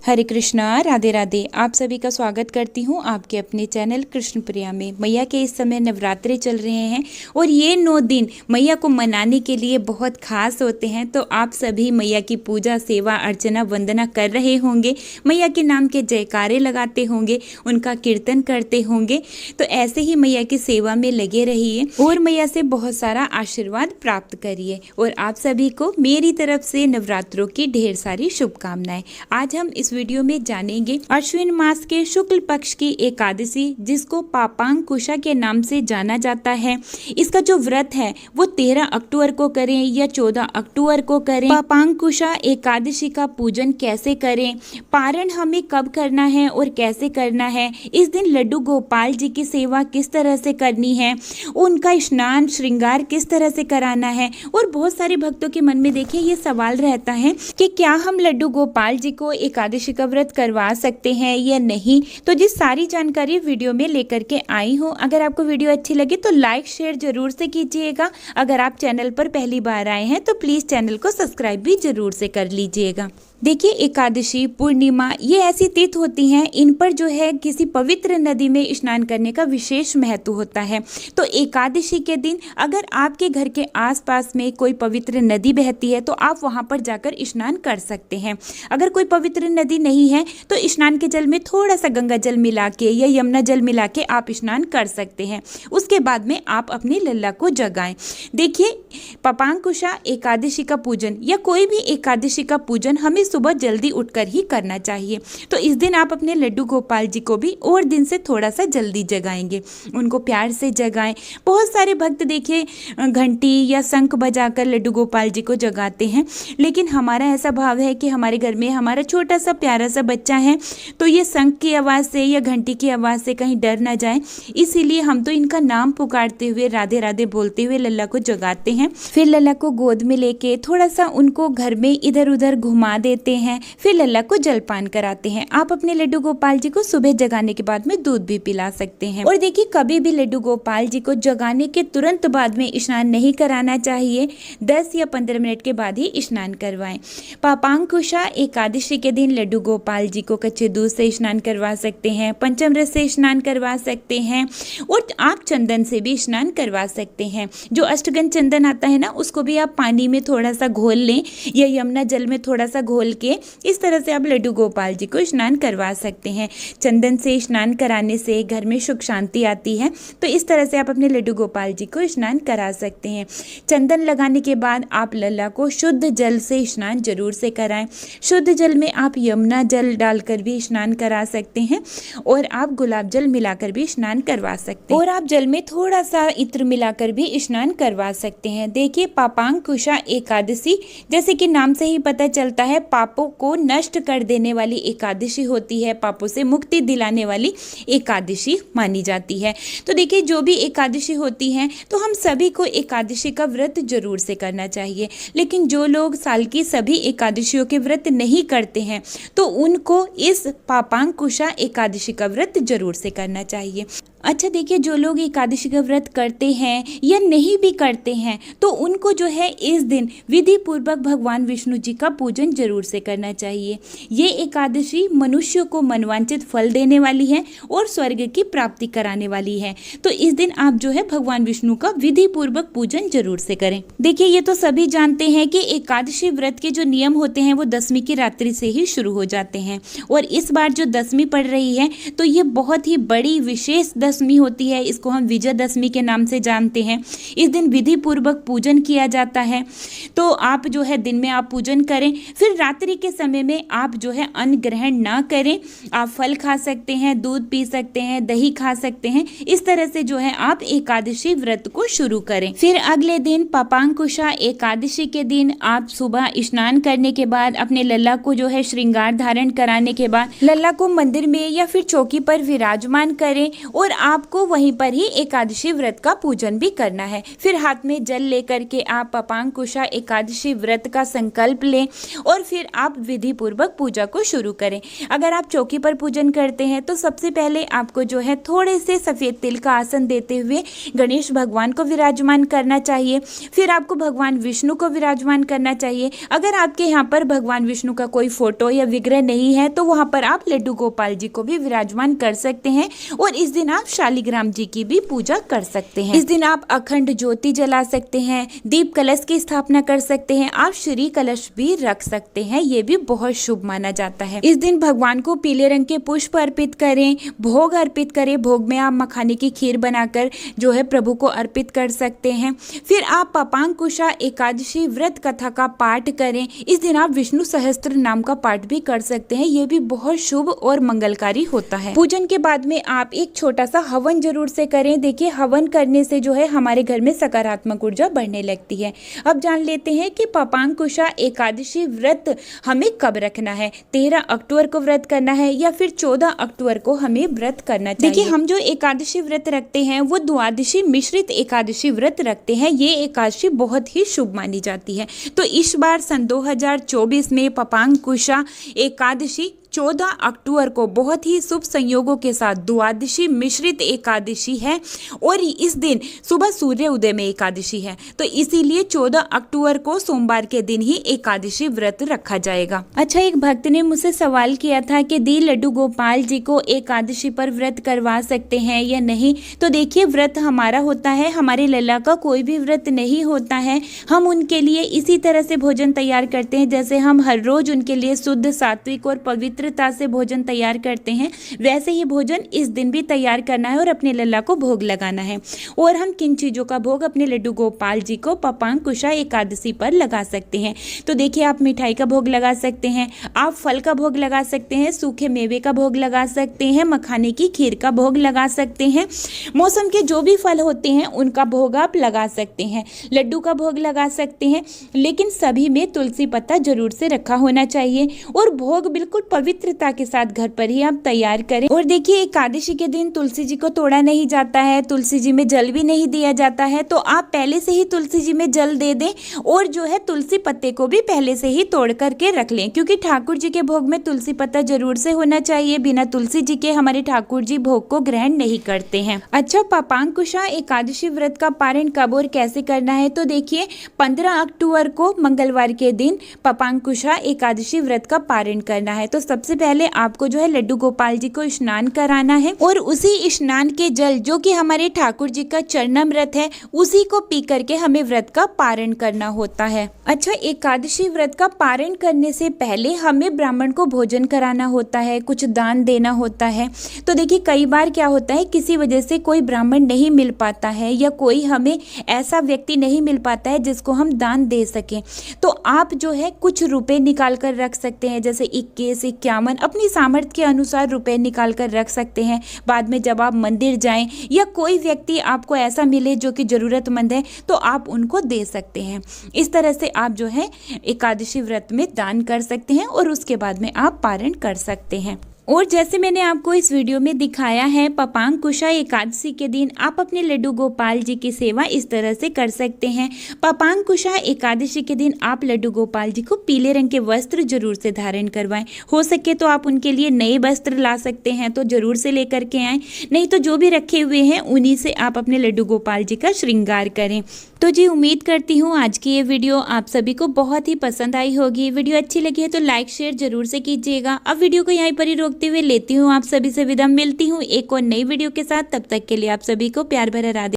हरे कृष्णा, राधे राधे। आप सभी का स्वागत करती हूँ आपके अपने चैनल कृष्ण प्रिया में। मैया के इस समय नवरात्रे चल रहे हैं और ये 9 दिन मैया को मनाने के लिए बहुत खास होते हैं। तो आप सभी मैया की पूजा, सेवा, अर्चना, वंदना कर रहे होंगे, मैया के नाम के जयकारे लगाते होंगे, उनका कीर्तन करते होंगे। तो ऐसे ही मैया की सेवा में लगे रहिए और मैया से बहुत सारा आशीर्वाद प्राप्त करिए। और आप सभी को मेरी तरफ से नवरात्रों की ढेर सारी शुभकामनाएं। आज हम इस वीडियो में जानेंगे अश्विन मास के शुक्ल पक्ष की एकादशी, जिसको पापांकुशा के नाम से जाना जाता है। इसका जो व्रत है वो 13 अक्टूबर को करें या 14 अक्टूबर को करें। पापांकुशा एकादशी का पूजन कैसे करें, पारण हमें कब करना है और कैसे करना है, इस दिन लड्डू गोपाल जी की सेवा किस तरह से करनी है, उनका स्नान श्रृंगार किस तरह से कराना है। और बहुत सारे भक्तों के मन में देखिए ये सवाल रहता है कि क्या हम लड्डू गोपाल जी को एकादशी का व्रत करवा सकते हैं या नहीं। तो जिस सारी जानकारी वीडियो में लेकर के आई हूँ, अगर आपको वीडियो अच्छी लगे तो लाइक शेयर जरूर से कीजिएगा। अगर आप चैनल पर पहली बार आए हैं तो प्लीज चैनल को सब्सक्राइब भी जरूर से कर लीजिएगा। देखिए, एकादशी, पूर्णिमा ये ऐसी तिथि होती हैं, इन पर जो है किसी पवित्र नदी में स्नान करने का विशेष महत्व होता है। तो एकादशी के दिन अगर आपके घर के आसपास में कोई पवित्र नदी बहती है तो आप वहां पर जाकर स्नान कर सकते हैं। अगर कोई पवित्र नदी नहीं है तो स्नान के जल में थोड़ा सा गंगा जल मिला के या यमुना जल मिला के आप स्नान कर सकते हैं। उसके बाद में आप अपनी लल्ला को जगाएं। देखिए, पापांकुशा एकादशी का पूजन या कोई भी एकादशी का पूजन हमें सुबह जल्दी उठकर ही करना चाहिए। तो इस दिन आप अपने लड्डू गोपाल जी को भी और दिन से थोड़ा सा जल्दी जगाएंगे, उनको प्यार से जगाएं। बहुत सारे भक्त देखिए घंटी या शंख बजाकर लड्डू गोपाल जी को जगाते हैं, लेकिन हमारा ऐसा भाव है कि हमारे घर में हमारा छोटा सा प्यारा सा बच्चा है तो ये शंख की आवाज़ से या घंटी की आवाज़ से कहीं डर ना जाए, इसीलिए हम तो इनका नाम पुकारते हुए, राधे राधे बोलते हुए लल्ला को जगाते हैं। फिर लल्ला को गोद में लेके थोड़ा सा उनको घर में इधर उधर घुमा देते हैं, फिर लल्ला को जलपान कराते हैं। आप अपने लड्डू गोपाल जी को सुबह जगाने के बाद में दूध भी पिला सकते हैं। और देखिए, कभी भी लड्डू गोपाल जी को जगाने के तुरंत बाद में स्नान नहीं कराना चाहिए, 10 या 15 मिनट के बाद ही स्नान करवाएं। पापांकुशा एकादशी के दिन लड्डू गोपाल जी को कच्चे दूध से स्नान करवा सकते हैं, पंचामृत से स्नान करवा सकते हैं और आप चंदन से भी स्नान करवा सकते हैं। जो अष्टगंध चंदन आता है ना, उसको भी आप पानी में थोड़ा सा घोल लें या यमुना जल में थोड़ा सा घोल के इस तरह से आप लड्डू गोपाल जी को स्नान करवा सकते हैं। चंदन से स्नान कराने से घर में सुख शांति आती है, तो इस तरह से आप अपने लड्डू गोपाल जी को स्नान करा सकते हैं। चंदन लगाने के बाद आप लल्ला को शुद्ध जल से स्नान जरूर से कराएं। शुद्ध जल में आप यमुना जल डालकर भी स्नान करा सकते हैं और आप गुलाब जल मिलाकर भी स्नान करवा सकते हैं और आप जल में थोड़ा सा इत्र मिलाकर भी स्नान करवा सकते हैं। देखिए, पापांकुशा एकादशी जैसे कि नाम से ही पता चलता है, पापों को नष्ट कर देने वाली एकादशी होती है, पापों से मुक्ति दिलाने वाली एकादशी मानी जाती है। तो देखिए, जो भी एकादशी होती है तो हम सभी को एकादशी का व्रत जरूर से करना चाहिए, लेकिन जो लोग साल की सभी एकादशियों के व्रत नहीं करते हैं तो उनको इस पापांकुशा एकादशी का व्रत जरूर से करना चाहिए। अच्छा, देखिए, जो लोग एकादशी का व्रत करते हैं या नहीं भी करते हैं तो उनको जो है इस दिन विधि पूर्वक भगवान विष्णु जी का पूजन जरूर से करना चाहिए। ये एकादशी मनुष्य को मनवांचित फल देने वाली है और स्वर्ग की प्राप्ति कराने वाली है। तो इस दिन आप जो है भगवान विष्णु का विधि पूर्वक पूजन जरूर से करें। देखिए, ये तो सभी जानते हैं कि एकादशी व्रत के जो नियम होते हैं वो दसवीं की रात्रि से ही शुरू हो जाते हैं, और इस बार जो दसवीं पड़ रही है तो ये बहुत ही बड़ी विशेष दशमी होती है। इसको हम विजयदशमी के नाम से जानते हैं। इस दिन विधि पूर्वक पूजन किया जाता है। तो आप जो है दिन में आप पूजन करें, फिर रात्रि के समय में आप जो है अन्न ग्रहण ना करें। आप फल खा सकते हैं, दूध पी सकते हैं, दही खा सकते हैं। इस तरह से जो है आप एकादशी व्रत को शुरू करें। फिर अगले दिन पापांकुशा एकादशी के दिन आप सुबह स्नान करने के बाद अपने लल्ला को जो है श्रृंगार धारण कराने के बाद लल्ला को मंदिर में या फिर चौकी पर विराजमान करें और आपको वहीं पर ही एकादशी व्रत का पूजन भी करना है। फिर हाथ में जल लेकर के आप पापांकुशा एकादशी व्रत का संकल्प लें और फिर आप विधि पूर्वक पूजा को शुरू करें। अगर आप चौकी पर पूजन करते हैं तो सबसे पहले आपको जो है थोड़े से सफ़ेद तिल का आसन देते हुए गणेश भगवान को विराजमान करना चाहिए। फिर आपको भगवान विष्णु को विराजमान करना चाहिए। अगर आपके यहाँ पर भगवान विष्णु का कोई फोटो या विग्रह नहीं है तो वहाँ पर आप लड्डू गोपाल जी को भी विराजमान कर सकते हैं और इस दिन आप शालिग्राम जी की भी पूजा कर सकते हैं। इस दिन आप अखंड ज्योति जला सकते हैं, दीप कलश की स्थापना कर सकते हैं, आप श्री कलश भी रख सकते हैं, ये भी बहुत शुभ माना जाता है। इस दिन भगवान को पीले रंग के पुष्प अर्पित करें, भोग अर्पित करें। भोग में आप मखाने की खीर बनाकर जो है प्रभु को अर्पित कर सकते हैं। फिर आप पापांकुशा एकादशी व्रत कथा का पाठ करें। इस दिन आप विष्णु सहस्त्र नाम का पाठ भी कर सकते हैं, ये भी बहुत शुभ और मंगलकारी होता है। पूजन के बाद में आप एक छोटा सा हवन जरूर से करें। देखिए, हवन करने से जो है हमारे घर में सकारात्मक ऊर्जा बढ़ने लगती है। अब जान लेते हैं कि पापांकुशा एकादशी व्रत हमें कब रखना है। 13 अक्टूबर को व्रत करना है या फिर 14 अक्टूबर को हमें व्रत करना चाहिए। देखिए, हम जो एकादशी व्रत रखते हैं वो द्वादशी मिश्रित एकादशी व्रत रखते हैं। ये एकादशी बहुत ही शुभ मानी जाती है। तो इस बार सन 2024 में पापांकुशा एकादशी 14 अक्टूबर को बहुत ही शुभ संयोगों के साथ द्वादशी मिश्रित एकादशी है और इस दिन सुबह सूर्य उदय में एकादशी है। तो इसीलिए 14 अक्टूबर को सोमवार के दिन ही एकादशी व्रत रखा जाएगा। अच्छा, एक भक्त ने मुझसे सवाल किया था कि दी लड्डू गोपाल जी को एकादशी पर व्रत करवा सकते हैं या नहीं। तो देखिए, व्रत हमारा होता है, हमारे लल्ला का कोई भी व्रत नहीं होता है। हम उनके लिए इसी तरह से भोजन तैयार करते हैं जैसे हम हर रोज उनके लिए शुद्ध, सात्विक और पवित्र से भोजन तैयार करते हैं, वैसे ही भोजन इस दिन भी तैयार करना है और अपने लल्ला को भोग लगाना है। और हम किन चीज़ों का भोग अपने लड्डू गोपाल जी को पापांकुशा एकादशी पर लगा सकते हैं। तो देखिए, आप मिठाई का भोग लगा सकते हैं, आप फल का भोग लगा सकते हैं, सूखे मेवे का भोग लगा सकते हैं, मखाने की खीर का भोग लगा सकते हैं, मौसम के जो भी फल होते हैं उनका भोग आप लगा सकते हैं, लड्डू का भोग लगा सकते हैं। लेकिन सभी में तुलसी पत्ता जरूर से रखा होना चाहिए और भोग बिल्कुल पवित्रता के साथ घर पर ही आप तैयार करें। और देखिए, एकादशी के दिन तुलसी जी को तोड़ा नहीं जाता है, तुलसी जी में जल भी नहीं दिया जाता है। तो आप पहले से ही तुलसी जी में जल दे दें और जो है तुलसी पत्ते को भी पहले से ही तोड़ करके रख लें, क्योंकि ठाकुर जी के भोग में तुलसी पत्ता जरूर से होना चाहिए। बिना तुलसी जी के हमारे ठाकुर जी भोग को ग्रहण नहीं करते हैं। अच्छा, पापांकुशा एकादशी व्रत का पारण कब और कैसे करना है। तो देखिए, 15 अक्टूबर को मंगलवार के दिन पापांकुशा एकादशी व्रत का पारण करना है। तो सबसे पहले आपको जो है लड्डू गोपाल जी को स्नान कराना है और उसी स्नान के जल जो कि हमारे ठाकुर जी का चरणामृत है उसी को पी करके हमें व्रत का पारण करना होता है। अच्छा, एकादशी व्रत का पारण करने से पहले हमें ब्राह्मण को भोजन कराना होता है, कुछ दान देना होता है। तो देखिए, कई बार क्या होता है, किसी वजह से कोई ब्राह्मण नहीं मिल पाता है या कोई हमें ऐसा व्यक्ति नहीं मिल पाता है जिसको हम दान दे सकें। तो आप जो है कुछ रुपए निकाल कर रख सकते हैं, जैसे 21, 51 अपनी सामर्थ्य के अनुसार रुपए निकाल कर रख सकते हैं। बाद में जब आप मंदिर जाएं या कोई व्यक्ति आपको ऐसा मिले जो कि ज़रूरतमंद है तो आप उनको दे सकते हैं। इस तरह से आप जो है एकादशी व्रत में दान कर सकते हैं और उसके बाद में आप पारण कर सकते हैं। और जैसे मैंने आपको इस वीडियो में दिखाया है, पापांकुशा एकादशी के दिन आप अपने लड्डू गोपाल जी की सेवा इस तरह से कर सकते हैं। पापांकुशा एकादशी के दिन आप लड्डू गोपाल जी को पीले रंग के वस्त्र जरूर से धारण करवाएं। हो सके तो आप उनके लिए नए वस्त्र ला सकते हैं तो जरूर से लेकर के आएँ, नहीं तो जो भी रखे हुए हैं उन्हीं से आप अपने लड्डू गोपाल जी का श्रृंगार करें। तो जी, उम्मीद करती हूँ आज की ये वीडियो आप सभी को बहुत ही पसंद आई होगी। वीडियो अच्छी लगी है तो लाइक शेयर जरूर से कीजिएगा। अब वीडियो को यहीं पर ही रोकते हुए लेती हूँ आप सभी से विदा। मिलती हूँ एक और नई वीडियो के साथ, तब तक के लिए आप सभी को प्यार भरा राधे।